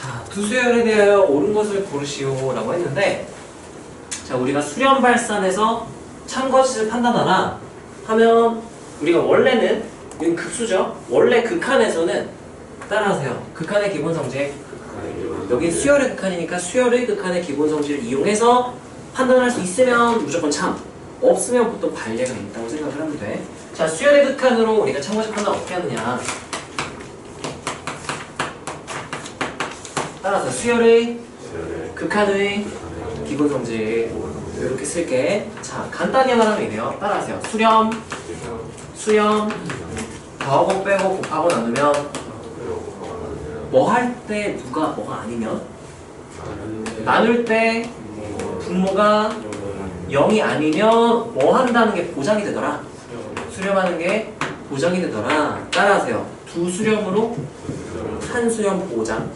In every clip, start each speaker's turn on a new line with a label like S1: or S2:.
S1: 자, 두 수열에 대하여 옳은 것을 고르시오 라고 했는데, 자, 우리가 수렴 발산에서 참거짓을 판단하라 하면 우리가 원래는 이건 극수죠. 원래 극한에서는 따라하세요. 극한의 기본 성질, 여기 수열의 극한이니까 수열의 극한의 기본 성질을 이용해서 판단할 수 있으면 무조건 참, 없으면 보통 반례가 있다고 생각을 하면 돼. 자, 수열의 극한으로 우리가 참거짓 판단 어떻게 하느냐, 따라서 수열의 극한의 기본 성질 이렇게 쓸게. 자, 간단히 말하면 이래요. 따라하세요. 수렴 더하고 빼고 곱하고 나누면 뭐 할 때 누가 뭐가 아니면, 나눌 때 분모가 0이 아니면 뭐 한다는 게 보장이 되더라. 수렴하는 게 보장이 되더라. 따라하세요. 두 수렴으로 한 수렴 보장.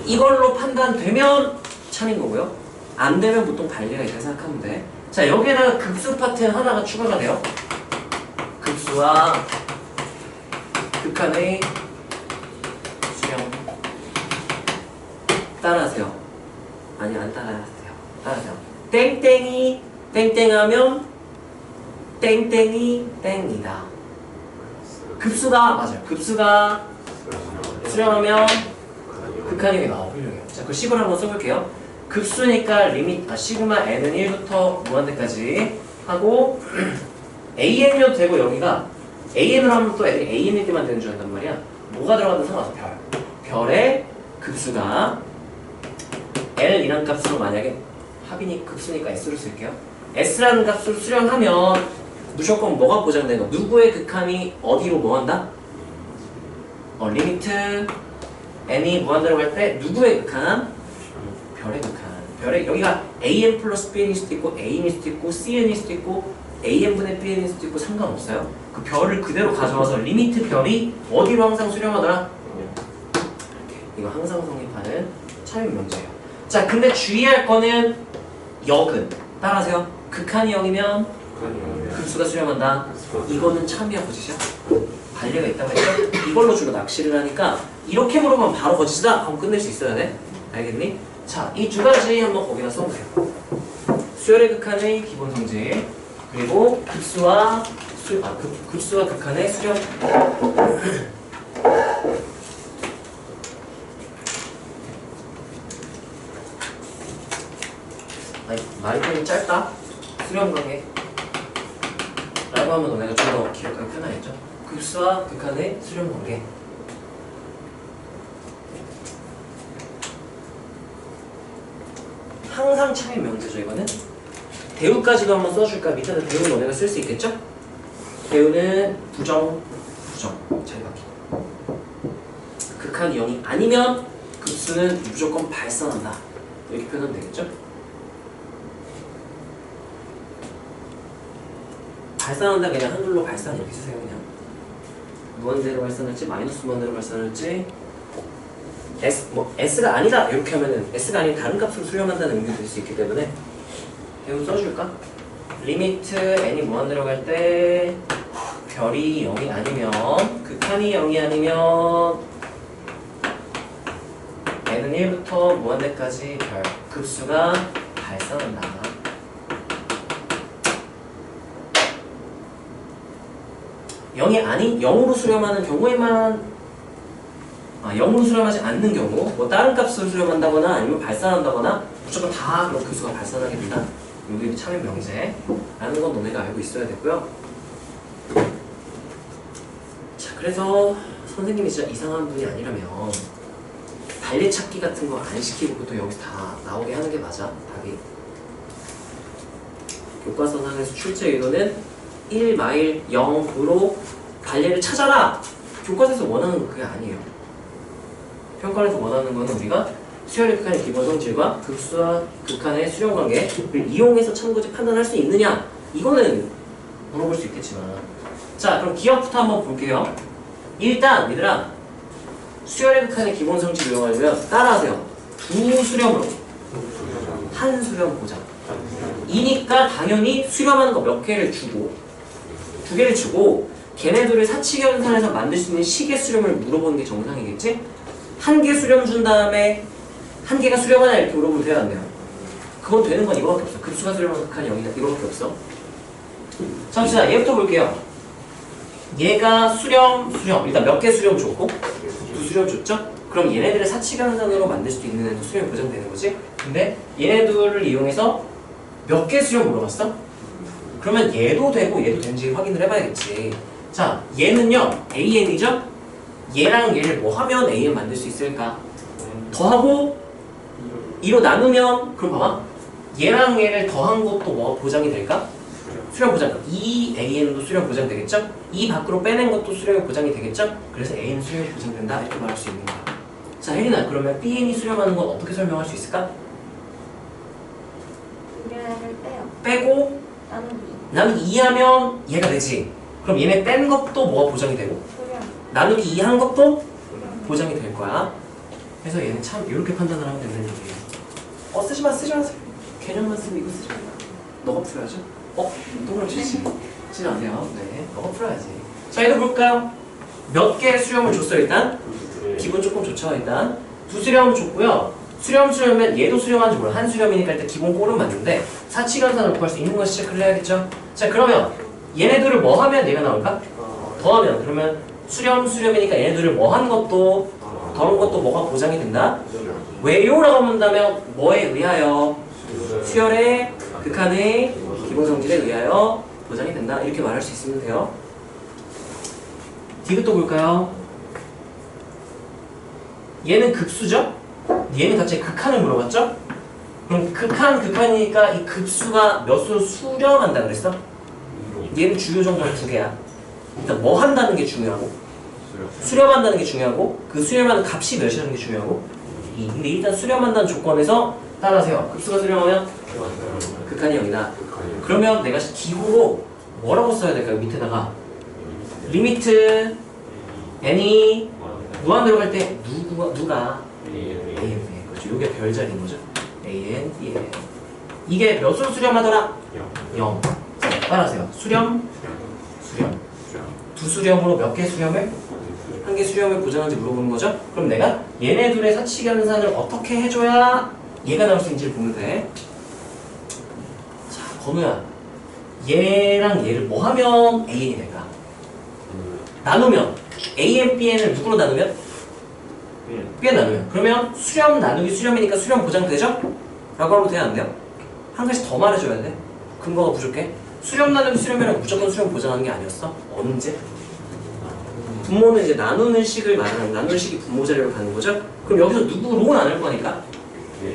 S1: 이걸로 판단되면 참인 거고요. 안 되면 보통 반례가 있다고 생각하면 돼. 자, 여기에다가 극수 파트는 하나가 추가가 돼요. 극수와 극한의 수렴. 따라하세요. 아니, 안 따라하세요. 따라하세요. 땡땡이 땡땡하면 땡땡이 땡이다. 급수가 맞아요. 급수가 수렴하면 극한이 여기 나와. 훌륭해요. 자, 그 식으로 한번 써볼게요. 급수니까 시그마 n은 1부터 무한대까지 하고 an이어도 되고, 여기가 an으로 하면 또 애들이 an일 때만 되는 줄 안단 말이야. 뭐가 들어가든 상관없어. 별의 급수가 l이란 값으로, 만약에 합이니 급수니까 s로 쓸게요. s라는 값으로 수렴하면 무조건 뭐가 보장되는 거? 누구의 극한이 어디로 뭐한다? 리미트 n이 무한대로 갈 때 누구의 극한? 별의 극한. 별의, 여기가 an 플러스 bn일 수도 있고 a일 수도 있고 cn일 수도 있고 an분의 bn일 수도 있고 상관없어요. 그 별을 그대로 가져와서 리미트 별이 어디로 항상 수렴하더라? 이렇게. 이거 항상 성립하는 차용 명제예요. 자, 근데 주의할 거는 역은. 따라하세요. 극한이 0이면 급수가 수렴한다. 이거는 참이야, 거짓이야? 반례가 있다고 했죠? 이걸로 주로 낚시를 하니까 이렇게 물어보면 바로 거짓이다 하면 끝낼 수 있어야 돼. 알겠니? 자, 이 두 가지 한번 거기다 써보세요. 수열의 극한의 기본 성질, 그리고 급수와 극한의 수렴. 아니, 말이 좀 짧다? 수렴 관계 라고 하면 너네가 좀 더 기억하기 편하겠죠? 급수와 극한의 수렴 관계. 항상 참인 명제죠, 이거는. 대우까지도 한번 써줄까? 밑에다 대우 너네가 쓸 수 있겠죠? 대우는 부정 잘 바뀌고, 극한이 0이 아니면 급수는 무조건 발산한다. 이렇게 표현하면 되겠죠? 발산한다 그냥 한글로 발산 이렇게 쓰세요. 그냥 무한대로 발산할지 마이너스 무한대로 발산할지, S가 아니다 이렇게 하면은 S가 아닌 다른 값으로 수렴한다는 의미가 될 수 있기 때문에 대우 써줄까? 리미트 n이 무한대로 갈 때 별이 0이 아니면, 극한이 0이 아니면 n은 1부터 무한대까지 별 급수가 발산한다. 영이 아닌 0으로 수렴하는 경우에만, 0으로 수렴하지 않는 경우, 뭐 다른 값으로 수렴한다거나 아니면 발산한다거나 무조건 다 그런 급수가 발산하게 된다. 여기 참인 명제라는 건 너네가 알고 있어야 되고요. 자, 그래서 선생님이 진짜 이상한 분이 아니라면 반례 찾기 같은 거 안 시키고 보통 여기서 다 나오게 하는 게 맞아, 답이. 교과서상에서 출제 의도는 1, 마일 0으로 반례를 찾아라! 교과서에서 원하는 건 그게 아니에요. 평가에서 원하는 거는 우리가 수열의 극한의 기본 성질과 급수와 극한의 수렴 관계를 이용해서 참고지 판단할 수 있느냐? 이거는 물어볼 수 있겠지만. 자, 그럼 기억부터 한번 볼게요. 일단 얘들아, 수열의 극한의 기본 성질을 이용하려면 따라하세요. 두 수렴으로 한 수렴 보장. 이니까 당연히 수렴하는 거 몇 개를 주고, 두 개를 주고 걔네들을 사칙연산에서 만들 수 있는 식의 수렴을 물어보는 게 정상이겠지? 한 개 수렴 준 다음에 한 개가 수렴하냐 이렇게 물어보면 돼야 안 돼요? 그건 되는 건 이거밖에 없어. 급수가 수렴한 극한이 여기다 이거밖에 없어. 자, 봅시다. 얘부터 볼게요. 얘가 수렴 일단 몇 개 수렴 줬고 두 수렴 줬죠? 그럼 얘네들을 사치관산으로 만들 수도 있는 애도 수렴이 보장되는 거지? 근데 얘네들을 이용해서 몇 개 수렴 물어봤어? 그러면 얘도 되고 얘도 되는지 확인을 해봐야겠지. 자, 얘는요 AN이죠? 얘랑 얘를 뭐 하면 AN 만들 수 있을까? 더하고 2로 나누면 그럼 봐봐. 얘랑 얘를 더한 것도 뭐 보장이 될까? 수렴 보장. 2AN도 수렴 보장 되겠죠? 2 밖으로 빼낸 것도 수렴이 보장이 되겠죠? 그래서 AN 수렴이 보장된다 이렇게 말할 수 있는 거야. 자, 혜린아, 그러면 BN이 수렴하는 건 어떻게 설명할 수 있을까?
S2: 얘를 빼요.
S1: 빼고 나누기 2 하면 얘가 되지. 그럼 얘네 뺀 것도 뭐가 보장이 되고
S2: 수렴.
S1: 나누기 2 한 것도 보장이 될 거야. 그래서 얘는 참 이렇게 판단을 하면 되는 얘기예요. 쓰지 마. 개념만 쓰면 이거 쓰지 마. 너가 풀어야죠. 동그라미 치지 마세요. 네, 너가 풀어야지. 자, 얘도 볼까요? 몇 개 수렴을 줬어요, 일단? 기분 조금 좋죠, 일단. 두 수렴 줬고요. 수렴이면 얘도 수렴한지 몰라. 한 수렴이니까 일단 기본 꼴은 맞는데 사치관산을 구할 수 있는 건 체크를 해야겠죠? 자, 그러면 얘네들을 뭐 하면 얘가 나올까? 더하면. 그러면 수렴이니까 얘네들을 뭐 한 것도 더한 것도 뭐가 보장이 된다? 왜요라고 문다면 뭐에 의하여? 수열의 극한의 기본 성질에 의하여 보장이 된다. 이렇게 말할 수 있으면 돼요. 디귿도 볼까요? 얘는 급수죠? 얘는 갑자기 극한을 물어봤죠? 그럼 극한이니까 이 급수가 몇 수를 수렴한다 그랬어? 얘는 주요 정보는 두 개야. 일단 뭐 한다는 게 중요하고 수렴한다는 게 중요하고 그 수렴하는 값이 몇이라는 게 중요하고 근데 일단 수렴한다는 조건에서 따라하세요. 급수가 수렴하면 극한이 0이다. 그러면 내가 기호로 뭐라고 써야 될까요? 밑에다가 리미트 n이 무한대로 갈 때 누가 AN 그렇죠. 이게 별자리인 거죠. AN, BN 이게 몇 수를 수렴하더라? 0. 따라하세요. 수렴 두 수렴으로 몇 개 수렴을? 한 개 수렴을 보장하는지 물어보는 거죠. 그럼 내가 얘네 둘의 사치견산을 어떻게 해줘야 얘가 나올 수 있는지를 보면 돼. 자, 건우야, 얘랑 얘를 뭐 하면 AN이 될까? 나누면 AN, BN을 누구로 나누면? BN 나누면. 그러면 수렴 나누기 수렴이니까 수렴 보장되죠? 라고 하면 돼야 안 돼요? 한 가지 더 말해줘야 돼. 근거가 부족해. 수렴 나누기 수렴이라고 무조건 수렴 보장하는 게 아니었어. 언제? 분모는 이제 나누는 식을 말하는 나누는 식이 분모 자료로 가는 거죠? 그럼 여기서 누구로 나눌 거니까?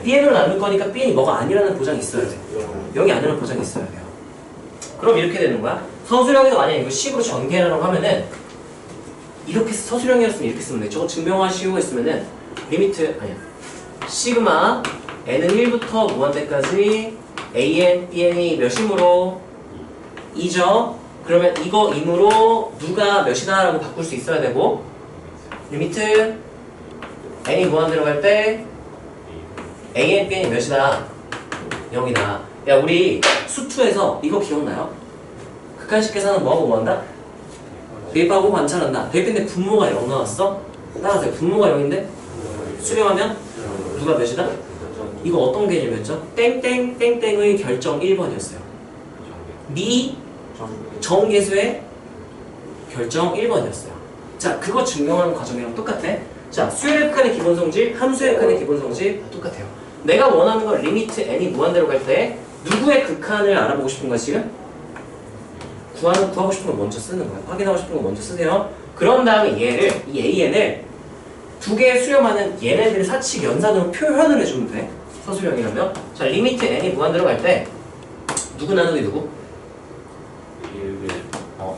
S1: BN으로 나눌 거니까 BN이 뭐가 아니라는 보장이 있어야 돼. 0이 아니라는 보장이 있어야 돼요. 그럼 이렇게 되는 거야. 서술형에서 만약에 이거 식으로 전개하라고 하면은 이렇게 서술형이었으면 이렇게 쓰면 돼. 저거 증명하시고 했으면은 리미트 아니야. 시그마 n은 1부터 무한대까지 an, bn이 몇이므로 2죠. 그러면 이거 임으로 누가 몇이다 라고 바꿀 수 있어야 되고 리미트 n이 무한대로 갈 때 an, bn이 몇이다? 0이다. 야, 우리 수투에서 이거 기억나요? 극한식 계산은 뭐하고 뭐한다? 대입하고 관찰한다. 대입인데 분모가 0 나왔어? 따라하세요. 분모가 0인데 수렴하면 누가 몇이다? 이거 어떤 개념이었죠? 땡땡땡땡의 결정 1번이었어요. 미 정계수의 결정 1번이었어요. 자, 그거 증명하는 과정이랑 똑같아. 자, 수열의 극한의 기본성질, 함수의 극한의 기본성질 똑같아요. 내가 원하는 건 리미트 n이 무한대로 갈 때 누구의 극한을 알아보고 싶은 거야 지금? 구하고 싶은 거 먼저 쓰는 거야. 확인하고 싶은 거 먼저 쓰세요. 그런 다음에 얘를, 이 AN을 두 개 수렴하는 얘네들의 사칙 연산으로 표현을 해주면 돼. 서술형이라면. 자, 리미트 n이 무한대로 갈 때 누구 나누기 누구?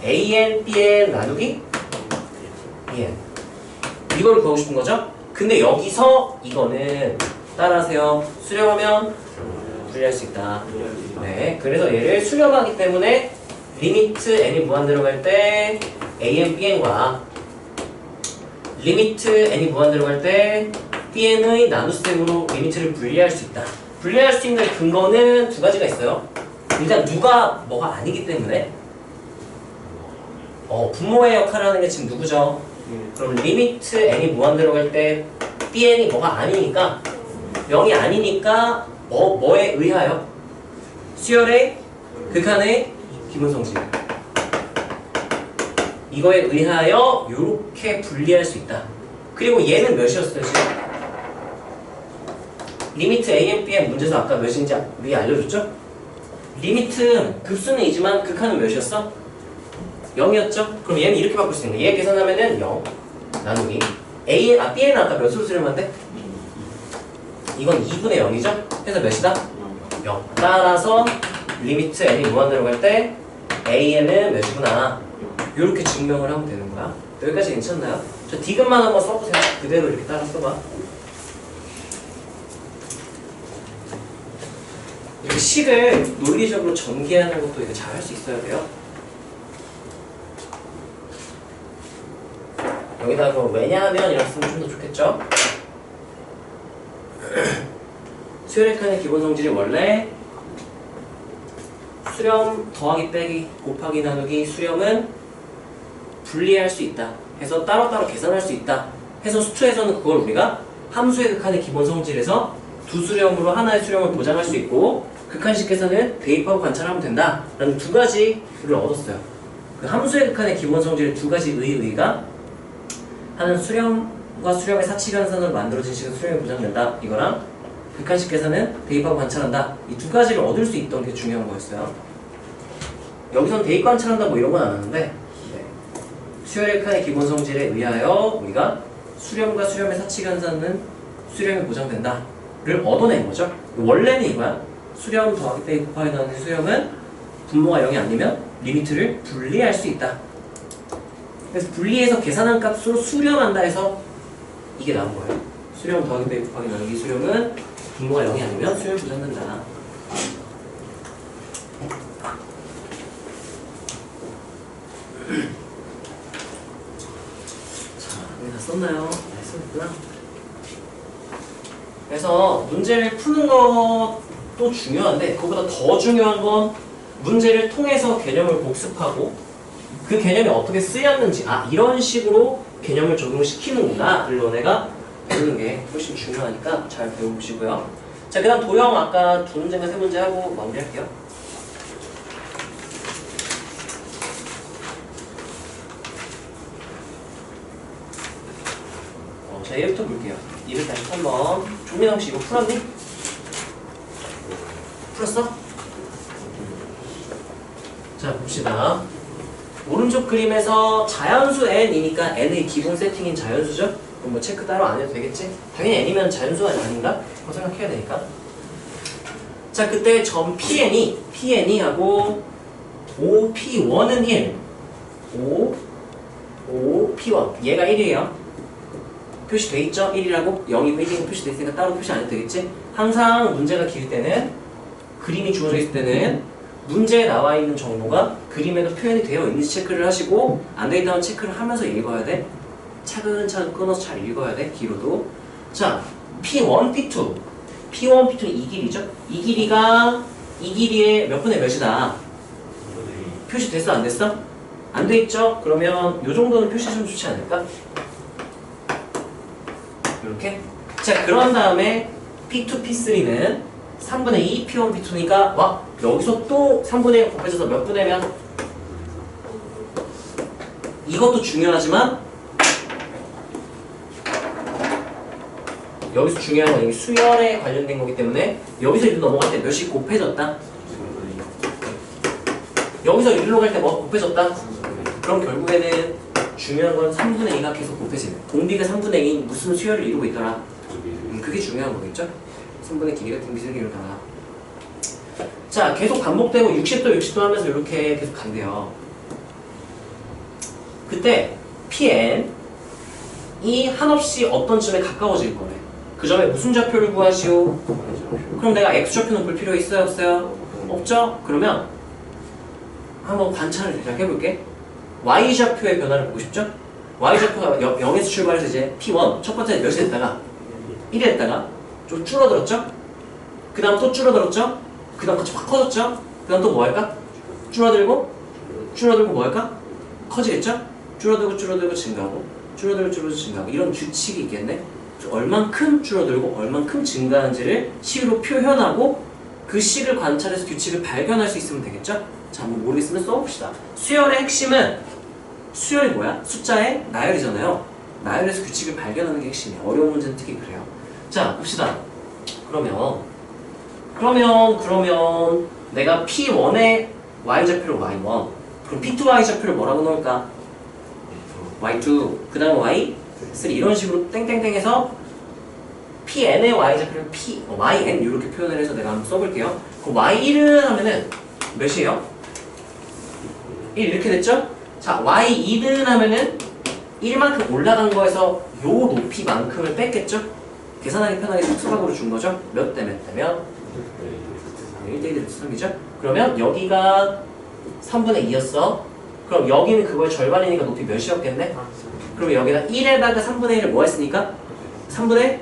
S1: AN, BN 나누기 BN. 이걸 구하고 싶은 거죠? 근데 여기서 이거는 따라하세요. 수렴하면 분리할 수 있다. 네, 그래서 얘를 수렴하기 때문에 리미트 n이 무한대로 갈 때 AN, BN과 리미트 n이 무한대로 갈 때 BN의 나눗셈으로 리미트를 분리할 수 있다. 분리할 수 있는 근거는 두 가지가 있어요. 일단 누가 뭐가 아니기 때문에 분모의 역할을 하는 게 지금 누구죠? 그럼 리미트 n이 무한대로 갈 때 Bn이 뭐가 아니니까 0이 아니니까 뭐에 의하여? 수열의 극한의 기본성질 이거에 의하여 이렇게 분리할 수 있다. 그리고 얘는 몇이었어요 지금? 리미트 a, b의 문제에서 아까 몇인지 위에 알려줬죠? 리미트 급수는 이지만 극한은 몇이었어? 0이었죠? 그럼 얘는 이렇게 바꿀 수 있는 거야. 얘 계산하면은 0 나누기 b는 아까 몇으로 수렴한 돼? 이건 2분의 0이죠? 해서 몇이다? 0. 따라서 리미트 n이 무한대로 갈 때 an은 몇이구나 이렇게 증명을 하면 되는 거야. 여기까지 괜찮나요? 저 디귿만 한번 써보세요. 그대로 이렇게 따라 써봐. 이렇게 식을 논리적으로 전개하는 것도 이거 잘 할 수 있어야 돼요. 여기다가 왜냐하면 이렇게 쓰면 좀 더 좋겠죠? 수열의 칸의 기본 성질이 원래 수렴 더하기 빼기 곱하기 나누기 수렴은 분리할 수 있다 해서 따로따로 계산할 수 있다 해서 수투에서는 그걸 우리가 함수의 극한의 기본 성질에서 두 수렴으로 하나의 수렴을 보장할 수 있고 극한식에서는 대입하고 관찰하면 된다 라는 두 가지를 얻었어요. 그 함수의 극한의 기본 성질의 두 가지 의의가 하는 수렴과 수렴의 사치관산으로 만들어진 식은 수렴이 보장된다 이거랑 극한식에서는 대입하고 관찰한다 이 두 가지를 얻을 수 있던 게 중요한 거였어요. 여기선 대입 관찰한다 뭐 이런 건 안 하는데 수열의 극한의 기본 성질에 의하여 우리가 수렴과 수렴의 사치관산은 수렴이 보장된다 를 얻어낸 거죠. 원래는 이거야. 수렴 더하기 빼기 곱하기 나누기 수렴은 분모가 0이 아니면 리미트를 분리할 수 있다. 그래서 분리해서 계산한 값으로 수렴한다 해서 이게 나온 거예요. 수렴 더하기 빼기 곱하기 나누기 수렴은 분모가 0이 아니면 수렴이 보장된다. 자, 여기 다 썼나요? 네, 썼구나. 그래서 문제를 푸는 것도 중요한데 그거보다 더 중요한 건 문제를 통해서 개념을 복습하고 그 개념이 어떻게 쓰였는지 이런 식으로 개념을 적용시키는구나 를 너네가 배우는 게 훨씬 중요하니까 잘 배워보시고요. 자, 그 다음 도형 아까 두 문제인가 세 문제 하고 마무리할게요. 자, 얘부터 볼게요. 243번. 종민아 혹시 이거 풀었니? 풀었어? 자, 봅시다. 오른쪽 그림에서 자연수 n이니까 n의 기본 세팅인 자연수죠? 그럼 뭐 체크 따로 안 해도 되겠지? 당연히 n이면 자연수가 아닌가? 그거 생각해야 되니까. 자, 그때 점 PN이 하고 OP1은 1 OP1 얘가 1이에요. 표시돼 있죠? 1이라고 0이고 1이고 표시돼 있으니까 따로 표시 안 해도 되겠지? 항상 문제가 길 때는 그림이 주어져 있을 때는 문제에 나와 있는 정보가 그림에도 표현이 되어 있는지 체크를 하시고 안 되어 있다면 체크를 하면서 읽어야 돼. 차근차근 끊어서 잘 읽어야 돼. 길어도. 자, P1, P2 P1, P2는 이 길이죠? 이 길이의 몇 분의 몇이다? 표시됐어? 안 됐어? 안 돼 있죠? 그러면 요 정도는 표시 좀 좋지 않을까? 이렇게. 자, 그런 다음에 P2, P3는 3분의 2, P1, P2니까 와 여기서 또 3분의 1 곱해져서 몇 분의 몇? 이것도 중요하지만 여기서 중요한 건 이 수열에 관련된 거기 때문에 여기서 1로 넘어갈 때 몇이 곱해졌다? 여기서 1로 갈 때 뭐 곱해졌다? 그럼 결국에는 중요한 건 3분의 2가 계속 곱해지는 공비가 3분의 2인 무슨 수열을 이루고 있더라? 그게 중요한 거겠죠? 3분의 길이가 등비수를 이루더라. 자, 계속 반복되고 60도 60도 하면서 이렇게 계속 간대요. 그때 Pn이 한없이 어떤 점에 가까워질 거래. 그 점에 무슨 좌표를 구하시오? 그럼 내가 X좌표는 볼 필요 있어요? 없어요? 없죠? 그러면 한번 관찰을 대략 해볼게. Y좌표의 변화를 보고 싶죠? Y좌표가 0에서 출발해서 이제 P1 첫 번째 몇이 됐다가 1이 됐다가 좀 줄어들었죠? 그 다음 또 줄어들었죠? 그 다음 같이 확 커졌죠? 그 다음 또 뭐 할까? 줄어들고 뭐 할까? 커지겠죠? 줄어들고 증가하고 줄어들고 증가하고 이런 규칙이 있겠네? 얼만큼 줄어들고 얼만큼 증가한지를 식으로 표현하고 그 식을 관찰해서 규칙을 발견할 수 있으면 되겠죠? 자, 뭐 모르겠으면 써봅시다. 수열의 핵심은 수열이 뭐야? 숫자의 나열이잖아요. 나열에서 규칙을 발견하는 게 핵심이야. 어려운 문제는 특히 그래요. 자, 봅시다. 그러면 내가 P1의 Y좌표를 Y1 그럼 P2 Y좌표를 뭐라고 넣을까? Y2 그 다음에 Y3 이런 식으로 땡땡땡 해서 Pn의 Y좌표를 YN 이렇게 표현을 해서 내가 한번 써볼게요. 그럼 Y1은 하면은 몇이에요? 1 이렇게 됐죠? 자, Y2는 하면은 1만큼 올라간 거에서 요 높이만큼을 뺐겠죠? 계산하기 편하게 수학으로 준 거죠? 몇 대 몇 대면? 1대1 3이죠? 그러면 여기가 3분의 2였어. 그럼 여기는 그거의 절반이니까 높이 몇이었겠네? 그럼 여기다 1에다가 3분의 1을 뭐 했으니까? 3분의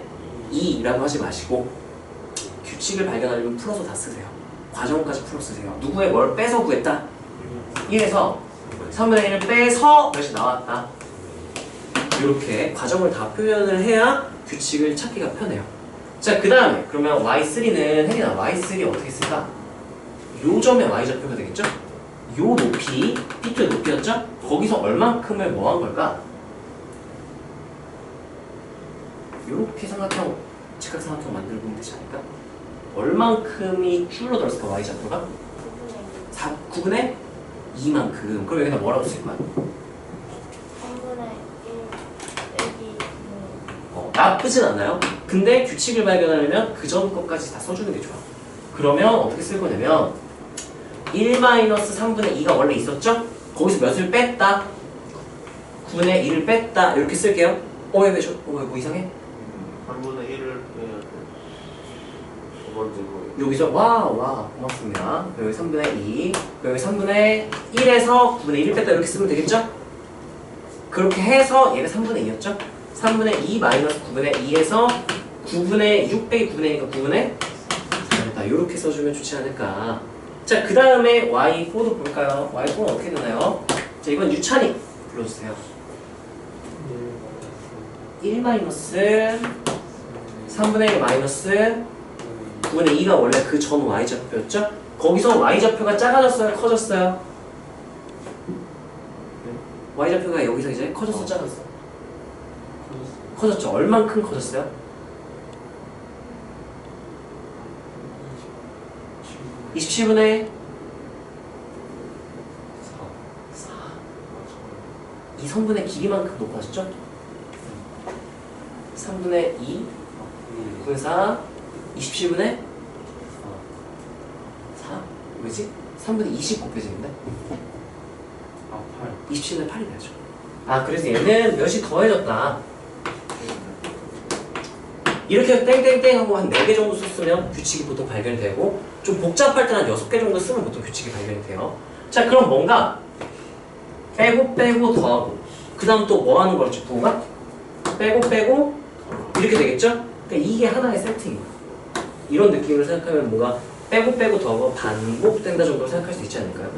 S1: 2라고 하지 마시고 규칙을 발견하려면 풀어서 다 쓰세요. 과정까지 풀어 쓰세요. 누구의 뭘 빼서 구했다? 1에서 3분의 1을 빼서 몇이 나왔다. 이렇게 과정을 다 표현을 해야 규칙을 찾기가 편해요. 자, 그 다음에 그러면 Y3는 혜린아 Y3 어떻게 쓸까? 요 점의 Y좌표가 되겠죠? 요 높이 P2의 높이였죠? 거기서 얼만큼을 뭐 한 걸까? 요렇게 삼각형, 직각삼각형 만들어 보면 되지 않을까? 얼만큼이 줄어들었을까 Y좌표가? 9분의 2만큼. 그럼 여기다 뭐라고 쓸 거야?
S2: 3분의 1 여기
S1: 나쁘진 않아요. 근데 규칙을 발견하려면 그 전 것까지 다 써주는 게 좋아. 그러면 어떻게 쓸 거냐면 1-3분의 2가 원래 있었죠? 거기서 몇을 뺐다? 9분의 1을 뺐다. 이렇게 쓸게요. 왜 뭐 이상해?
S3: 3분의 1을 빼야 돼. 두 번째 거.
S1: 여기서 와 고맙습니다. 여기 3분의 2 여기 3분의 1에서 9분의 1을 뺐다 이렇게 쓰면 되겠죠? 그렇게 해서 얘가 3분의 2였죠? 3분의 2 마이너스 9분의 2에서 9분의 6 빼기 9분의 2니까 9분의 4였다. 이렇게 써주면 좋지 않을까. 자, 그 다음에 Y4도 볼까요? Y4는 어떻게 되나요? 자, 이건 유찬이 불러주세요. 1 마이너스 3분의 1 마이너스 9분의 2가 원래 그 전 Y좌표였죠? 거기서 Y좌표가 작아졌어요? 커졌어요? Y좌표가 여기서 이제 커졌어? 작았어? 커졌죠? 얼만큼 커졌어요? 27분의 4. 이 성분의 길이만큼 높아졌죠? 3분의 2 9분의 4 27분의 4 왜지? 3분의 20 곱해지는데? 27분의 8이 되죠. 그래서 얘는 몇이 더해졌다. 이렇게 땡땡땡 하고 한 4개 정도 썼으면 규칙이 보통 발견이 되고 좀 복잡할 때는 한 6개 정도 쓰면 보통 규칙이 발견이 돼요. 자, 그럼 뭔가 빼고 더하고 그 다음 또 뭐 하는 거였죠? 부호가? 빼고 이렇게 되겠죠? 그러니까 이게 하나의 세팅이에요. 이런 느낌으로 생각하면 뭔가 빼고 더하고 반복된다 정도로 생각할 수 있지 않을까요?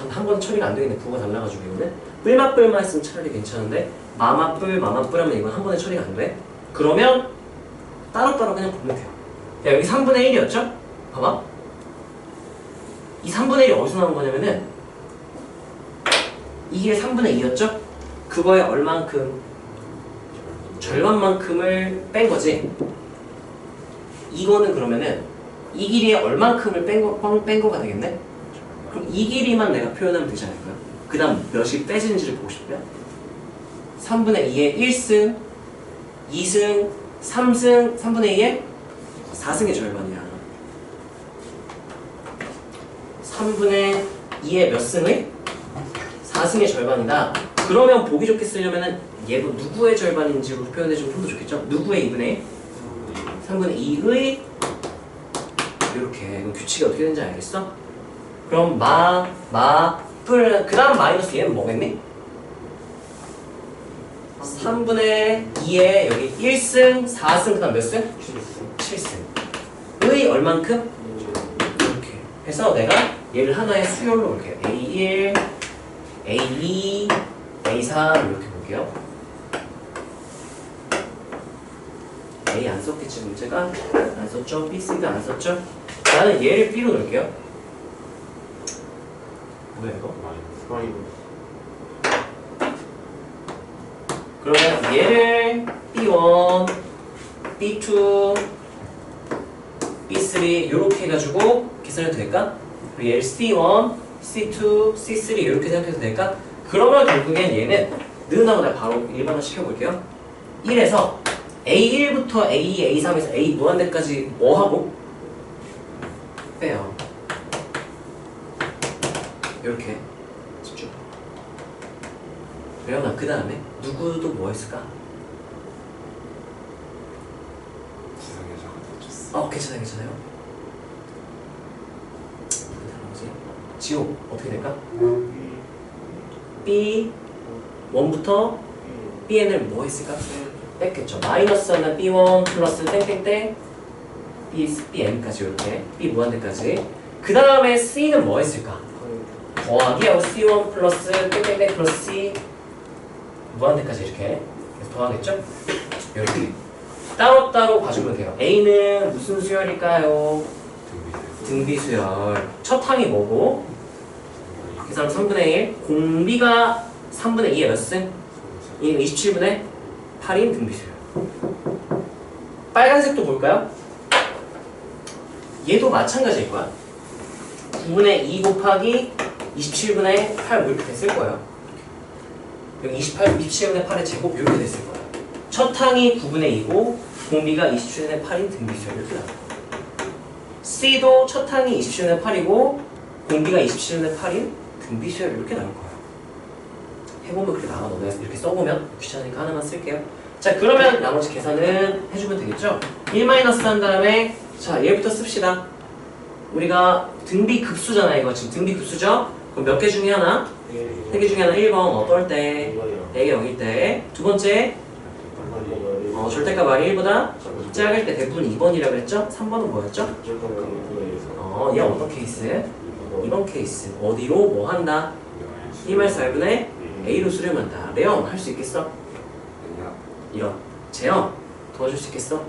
S1: 한 번에 처리가 안 되겠네. 부호가 달라가지고 이거는 뿔맛 했으면 차라리 괜찮은데 마마뿔 하면 이건 한 번에 처리가 안 돼. 그러면 따로따로 그냥 보면 돼요. 야, 여기 3분의 1이었죠? 봐봐. 이 3분의 1이 어디서 나온 거냐면은 이게 3분의 2였죠? 그거에 얼만큼? 절반만큼을 뺀 거지. 이거는 그러면은 이 길이에 얼만큼을 뺀 거가 되겠네? 그럼 이 길이만 내가 표현하면 되지 않을까요? 그 다음 몇이 빼지는지를 보고 싶으면 3분의 2의 1승, 2승, 3승, 3분의 2의 4승의 절반이야. 3분의 2의 몇 승의? 4승의 절반이다. 그러면 보기 좋게 쓰려면은 얘도 누구의 절반인지로 표현해주면 좀 더 좋겠죠? 누구의 2분의 1? 3분의 2의 이렇게. 이건 규칙이 어떻게 되는지 알겠어? 그럼 뿔, 그 다음 마이너스 얘는 뭐겠니? 3분의 2에 여기 1승, 4승, 그 다음 몇 승? 7승. 의 얼만큼? 이렇게 해서 내가 얘를 하나의 수열로 볼게요. A1, A2, A3 이렇게 볼게요. A 안 썼겠지 문제가? 안 썼죠? B, C도 안 썼죠? 나는 얘를 B로 넣을게요. 뭐야 이거?
S3: 마이너스.
S1: 그러면 얘를 B1, B2, B3 이렇게 해가지고 계산해도 될까? 그리고 얘를 C1, C2, C3 이렇게 생각해도 될까? 그러면 결국엔 얘는 느긋하고 내가 바로 일반화 시켜볼게요. 1에서 A1부터 A2, A3에서 A 무한대까지 뭐 하고? 빼요. 이렇게 집중. 그러면 그 다음에 누구도 뭐 했을까? 괜찮아요, 괜찮아요. 지호 어떻게 될까? B1부터 Bn을 뭐 했을까? 뺐겠죠. 마이너스 하나 B1 플러스 땡땡땡 Bn까지 이렇게 B 무한대까지. 그 다음에 C는 뭐 했을까? 더하기 하고 C1 플러스 땡땡땡 플러스 C 무한대까지 이렇게 더하겠죠? 이렇게 따로따로 봐주면 돼요. A는 무슨 수열일까요? 등비수열. 첫 항이 뭐고? 계산 3분의 1. 공비가 3분의 2의 몇 승? 27분의 8인 등비수열. 빨간색도 볼까요? 얘도 마찬가지일 거야. 9분의 2 곱하기 27분의 8 이렇게 됐을 거예요. 여기 27분의 8의 제곱 이렇게 됐을 거예요. 첫 항이 9분의 2고 공비가 27분의 8인 등비수열 이렇게 나와요. C도 첫 항이 27분의 8이고 공비가 27분의 8인 등비수열 이렇게 나올 거예요. 해보면 그렇게 나와. 너네 이렇게 써보면 귀찮으니까 하나만 쓸게요. 자, 그러면 나머지 계산은 해주면 되겠죠? 1 마이너스 한 다음에 자, 얘부터 씁시다. 우리가 등비 급수잖아. 이거 지금 등비 급수죠? 그럼 몇 개 중에 하나? 3개 중에 하나 1번 어떨 때? 4개 0일 때. 두 번째 절대값 R이 1보다 작을 때 대부분 2번이라고 그랬죠? 3번은 뭐였죠? 얘 어떤 케이스? 2번 케이스. 어디로 뭐 한다? 1-4분의 A로 수렴한다. 레영 할 수 있겠어? 이런. 재영 도와줄 수 있겠어?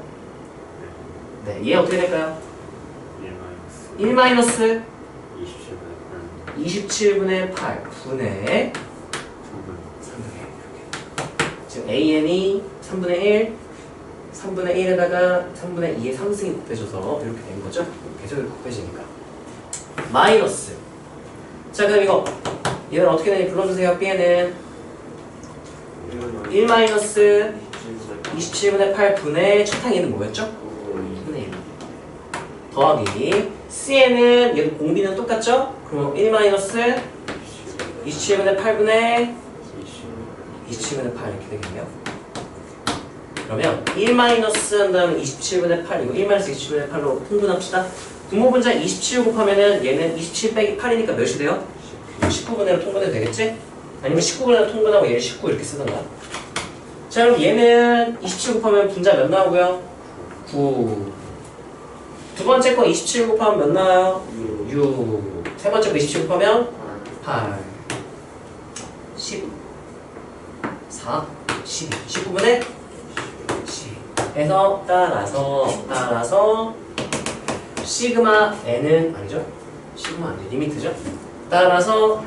S1: 네, 얘 어떻게 될까요? 1 마이너스 27분의 8 분의 3분의 1 이렇게. 지금 AN이 3분의 1 3분의 1에다가 3분의 2의 3승이 곱해져서 이렇게 된 거죠? 계속 곱해지니까 마이너스. 자, 그럼 이거 얘는 어떻게 되는지 불러주세요. B에는 1 마이너스 27분의 8 분의 첫 항에는 뭐였죠? 2분의 1 더하기 C에는 얘도 공비는 똑같죠? 그럼 1 마이너스 27분의 8분의 27분의 8 이렇게 되겠네요. 그러면 1 마이너스 한 다음에 27분의 8이고 1 마이너스 27분의 8로 통분합시다. 분모분자 27 곱하면은 얘는 27 빼기 8이니까 몇이 돼요? 19분의로 통분해도 되겠지? 아니면 19분의로 통분하고 얘를 19 이렇게 쓰던가. 자, 그럼 얘는 27 곱하면 분자 몇 나오고요? 9. 두 번째 거 27 곱하면 몇 나와요? 6. 세 번째 거 27 곱하면 8. 10. 4. 12. 19분의 10. 해서 따라서 시그마 n은 아니죠? 시그마 아니죠? 리미트죠? 따라서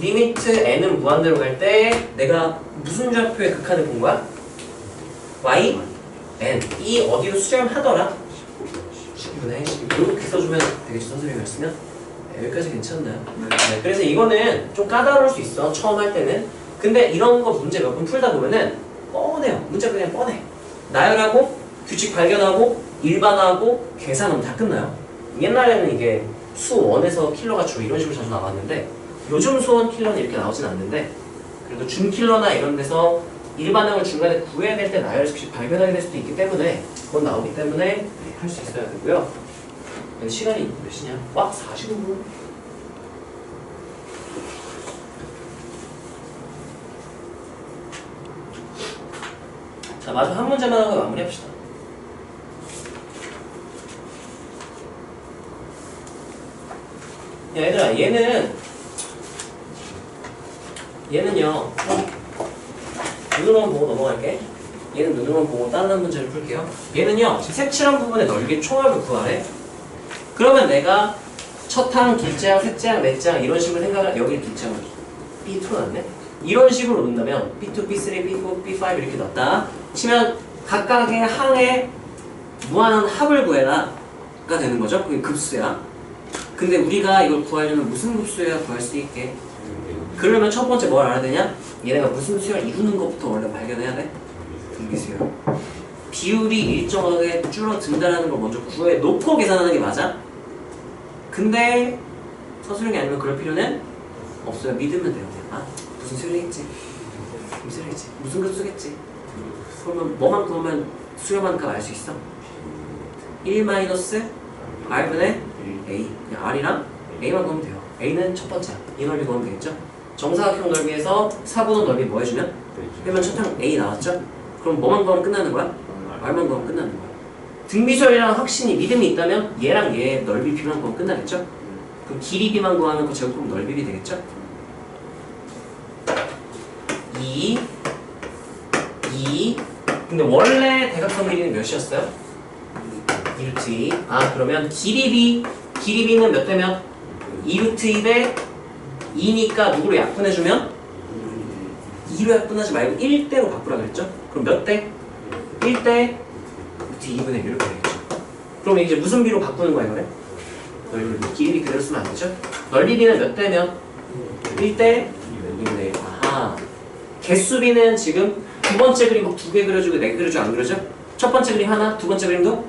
S1: 리미트 n은 무한대로 갈 때 내가 무슨 좌표의 극한을 본 거야? y n 이 어디로 수렴하더라? 19분의 12 이렇게 써주면 되겠죠? 선생님이 말씀면 네, 여기까지 괜찮나요? 네, 그래서 이거는 좀 까다로울 수 있어 처음 할 때는. 근데 이런 거 문제 몇 번 풀다 보면은 뻔해요. 문제 그냥 뻔해. 나열하고 규칙 발견하고 일반화하고 계산하면 다 끝나요. 옛날에는 이게 수 1에서 킬러가 주로 이런 식으로 자주 나왔는데 요즘 수원 킬러는 이렇게 나오진 않는데 그래도 준 킬러나 이런 데서 일반항을 중간에 구해야 될 때 나열 즉시 발견하게 될 수도 있기 때문에 그건 나오기 때문에 할 수 있어야 되고요. 시간이 몇 시냐? 와 45분. 자, 마지막 한 문제만 하고 마무리합시다. 야, 얘들아, 얘는요 이거만 보고 넘어갈게. 얘는 눈으로만 보고 다른 한 문제를 풀게요. 얘는요 지금 색칠한 부분의 넓이 총합을 구하래. 그러면 내가 첫 항, 둘째 항, 셋째 항, 넷째 항 이런 식으로 생각을 여기 둘째 항 B2 넣었네. 이런 식으로 놓는다면 B2, B3, B4, B5 이렇게 넣었다 치면 각각의 항의 무한한 합을 구해라가 되는 거죠. 그게 급수야. 근데 우리가 이걸 구하려면 무슨 급수여야 구할 수 있게? 그러면 첫 번째 뭘 알아야 되냐? 얘네가 무슨 수열을 이루는 것부터 원래 발견해야 돼. 등비수열. 비율이 일정하게 줄어든다는 걸 먼저 구해 놓고 계산하는 게 맞아. 근데 서술형이 아니면 그럴 필요는 없어요. 믿으면 돼요. 아 무슨 수열이겠지. 무슨 수열이겠지. 무슨 급수겠지. 그러면 뭐만 구하면 수열만 값 알 수 있어. 1-R분의 A. 그냥 R이랑 A만 구하면 돼요. A는 첫 번째야. 이 넓이 구하면 되겠죠. 정사각형 넓이에서 사분의 넓이 뭐 해주면? 그러면 첫 항 A 나왔죠? 그럼 뭐만 구하면 끝나는 거야? R만 구하면 끝나는 거야. 등비수열이랑 확신이 믿음이 있다면 얘랑 얘 넓이 B만 구하면 끝나겠죠? 그럼 길이 B만 구하면 그 제곱하면 넓이 B 되겠죠? 2 근데 원래 대각선 길이는 몇이었어요? 2루트 2. 아 그러면 길이 B는 몇 대면? 2루트 2대 2니까 누구로 약분해주면? 2로 약분하지 말고 1대로 바꾸라 그랬죠? 그럼 몇 대? 1대 루트 2분의 1 이렇게 되겠죠. 그럼 이제 무슨 비로 바꾸는 거야 이거를? 넓이 길이 B 그대로 쓰면 안 되죠? 넓이 B는 몇 대면? 1대 2분의 1. 아하. 개수 B는 지금 두 번째 그림 막 2개 그려주고 4개 그려주고 안 그려져? 첫 번째 그림 하나, 두 번째 그림도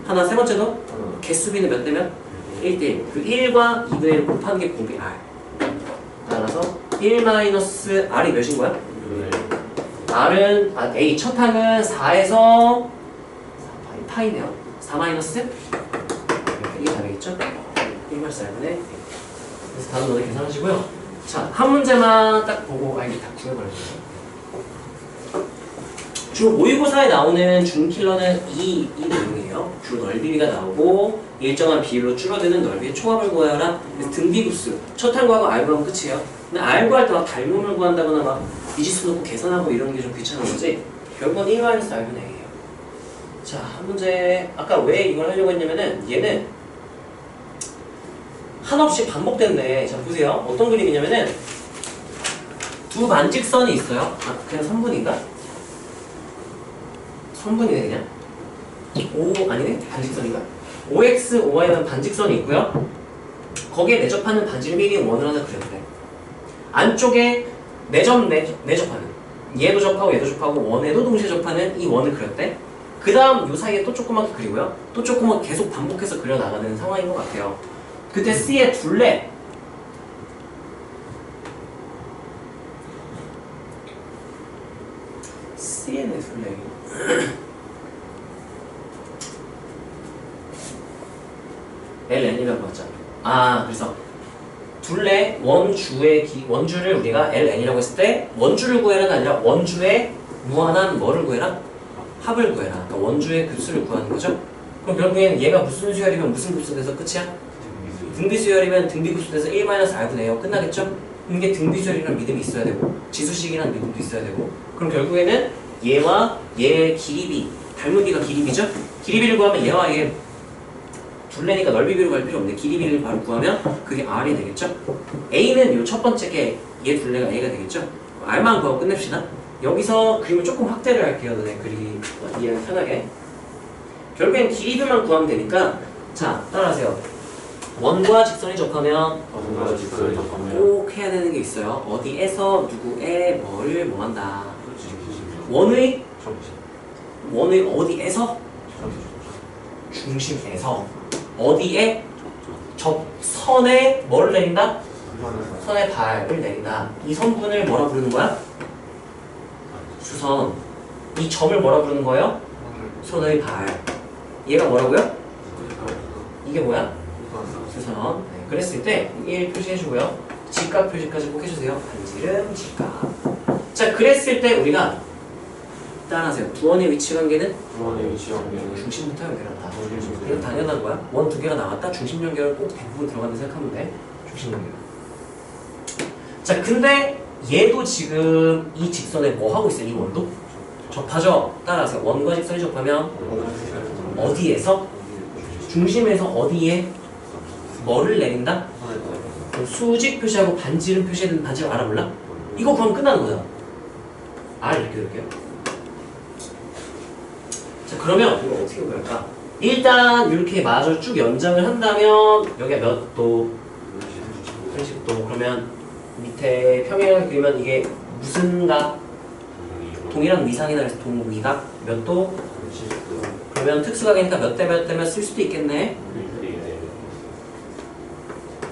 S1: 하나, 세 번째도 개수 B는 몇 대면? 1대1. 그 1과 2분의 1을 곱하는 게 곱이 R. 따라서 1-R이 몇인 거야? R은 A 첫 항은 4에서 파이네요. 4 마이너스 이게 답이겠죠? 1-4분의 그래서 다음 너네 계산하시고요. 자, 한 문제만 딱 보고 이게 다 구해버려요. 주 모의고사에 나오는 준킬러는 이 내용이에요. 주 넓이가 나오고 일정한 비율로 줄어드는 넓이의 총합을 구하여라. 그래서 등비급수 첫 항구하고 R 구하면 끝이에요. 근데 R 구할 때 막 닮음을 구한다거나 막 미지수 놓고 계산하고 이러는 게 좀 귀찮은 거지. 결국은 1-R분의 A예요. 자, 한 문제 아까 왜 이걸 하려고 했냐면은 얘는 한없이 반복됐네. 자 보세요. 어떤 그림이냐면은 두 반직선이 있어요. 아 그냥 선분인가? 선분이네 그냥. O 아니네? 반직선인가? OX, OY는 반직선이 있고요. 거기에 내접하는 반지름 1인 원을 하나 그려도 돼. 안쪽에 내접하는 얘도 접하고 얘도 접하고 원에도 동시에 접하는 이 원을 그렸대. 그 다음 요 사이에 또 조그맣게 그리고요. 또 조그맣게 계속 반복해서 그려나가는 상황인 것 같아요. 그때 C의 둘레 C의 둘레 LN이라고 하죠. 아 그래서 둘레 원주를 우리가 LN이라고 했을 때 원주를 구해라가 아니라 원주의 무한한 뭐를 구해라? 합을 구해라. 그러니까 원주의 급수를 구하는 거죠. 그럼 결국에는 얘가 무슨 수열이면 무슨 급수 돼서 끝이야? 등비수열이면 등비급수 돼서 1-R분의 A요. 끝나겠죠? 이게 등비수열이라는 믿음이 있어야 되고 지수식이라는 믿음도 있어야 되고 그럼 결국에는 얘와 얘의 길이 B 닮은 B가 길이 B죠? 길이 B를 구하면 얘와 얘 둘레니까 넓이 B로 갈 필요 없는데 길이 B를 바로 구하면 그게 R이 되겠죠? A는 요 첫 번째 게 얘 둘레가 A가 되겠죠? R만 구하고 끝냅시다. 여기서 그림을 조금 확대를 할게요. 너네 그리기 이해하기 편하게. 결국엔 길이 B만 구하면 되니까 자 따라하세요. 원과 직선이 접하면 꼭 해야 되는 게 있어요. 어디에서 누구의 뭐를 뭐한다. 원의 어디에서? 중심에서 어디에? 접선에 뭐를 내린다? 선의 발을 내린다. 이 선분을 뭐라 부르는 거야? 수선. 이 점을 뭐라 부르는 거예요? 손의 발. 얘가 뭐라고요? 이게 뭐야? 수선. 네, 그랬을 때 1 표시해주고요. 직각 표시까지 꼭 해주세요. 반지름, 직각. 자, 그랬을 때 우리가 따라하세요. 두원의 위치 관계는? 중심부터 연결한다. 이거 당연한 거야. 원 두 개가 나왔다. 중심 연결 꼭 대부분 들어간다 생각하면 돼. 중심 연결. 자, 근데 얘도 지금 이 직선에 뭐 하고 있어요? 이 원도? 접하죠. 따라서 원과 직선이 접하면 어디에서? 중심에서 어디에 뭐를 내린다? 수직 표시하고 반지름 표시해야 반지름 알아볼라? 이거 구하면 끝나는 거야. R 이렇게 넣을게요. 자, 그러면 이거 어떻게 구할까? 일단 이렇게 마저 쭉 연장을 한다면 여기가 몇 도? 30도. 그러면 밑에 평행을 그리면 이게 무슨 각? 동일한 위상이나 그래서 동위각 몇 도? 그러면 특수각이니까 몇 대 몇 대면 쓸 수도 있겠네.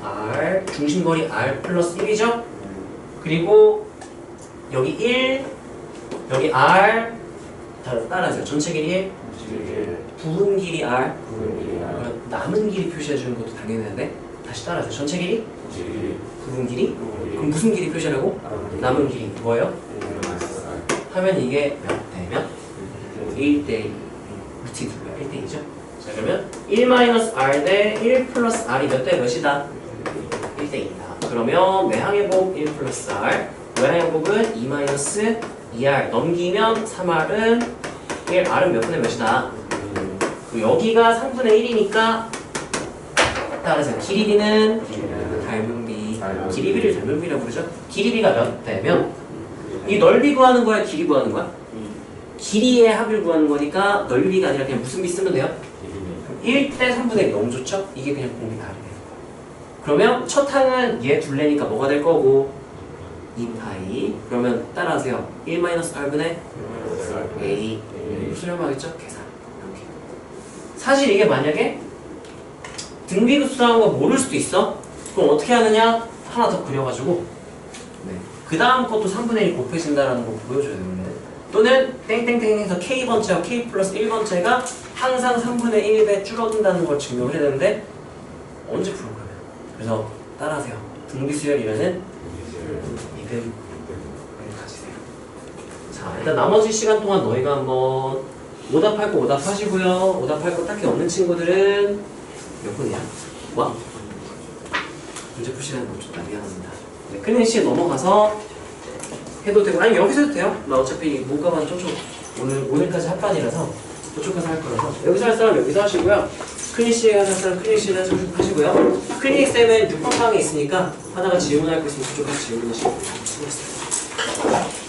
S1: R 중심거리 R 플러스 1이죠? 그리고 여기 1 여기 R 따라하세요. 전체 길이 1 부분 길이 R 그러면 남은 길이 표시해주는 것도 당연한데 다시 따라하세요. 전체 길이 부분 길이 그럼 무슨 길이 표시하라고? 남은 길이 뭐예요? 하면 이게 몇 대면? 1대 2루트 1대 2죠? 자 그러면 1-R 대 1 플러스 R이 몇 대 몇이다? 1대 2다. 그러면 내항해복 1 플러스 R 외항해복은 2-2R 넘기면 3R은 1 R은 몇 분의 몇이다? 그리고 여기가 3분의 1이니까 따라서 길이비는 닮은 비 길이비를 닮은 비라고 부르죠? 길이비가 몇 대면 이 넓이 구하는 거야? 길이 구하는 거야? 길이의 합을 구하는 거니까 넓이가 아니라 그냥 무슨 비 쓰면 돼요? 1대 3분의 1 너무 좋죠? 이게 그냥 공비 다르네. 그러면 첫 항은 얘 둘레니까 뭐가 될 거고 2파이 그러면 따라하세요. 1-R분의 A 수렴하겠죠? 계산 이렇게. 사실 이게 만약에 등비급수라는 거 모를 수도 있어? 그럼 어떻게 하느냐? 하나 더 그려가지고 그 다음 것도 3분의 1 곱해진다라는 거 보여줘야 돼요. 또는 땡땡땡 해서 K번째와 K 플러스 1번째가 항상 3분의 1배 줄어든다는 걸 증명을 해야 되는데 언제 풀어 그러면? 그래서 따라하세요. 등비수열이면은 이금 가지세요. 자 일단 나머지 시간 동안 너희가 한번 오답할 거 오답하시고요. 오답할 거 딱히 없는 친구들은 몇 분이야? 와? 문제 풀 시간 못 줬다. 미안합니다. 네, 클린시 넘어가서 해도 되고 아니 여기서 해도 돼요. 나 어차피 문과만 저쪽 오늘까지 합반이라서 저쪽 가서 할 거라서 여기서 할 사람 여기서 하시고요. 클린시에 할 사람 클린시에 하시고요. 클리닉 쌤은 6번 방에 있으니까 하다가 질문할 거 있으면 저쪽 가서 질문하시고 수고했어요.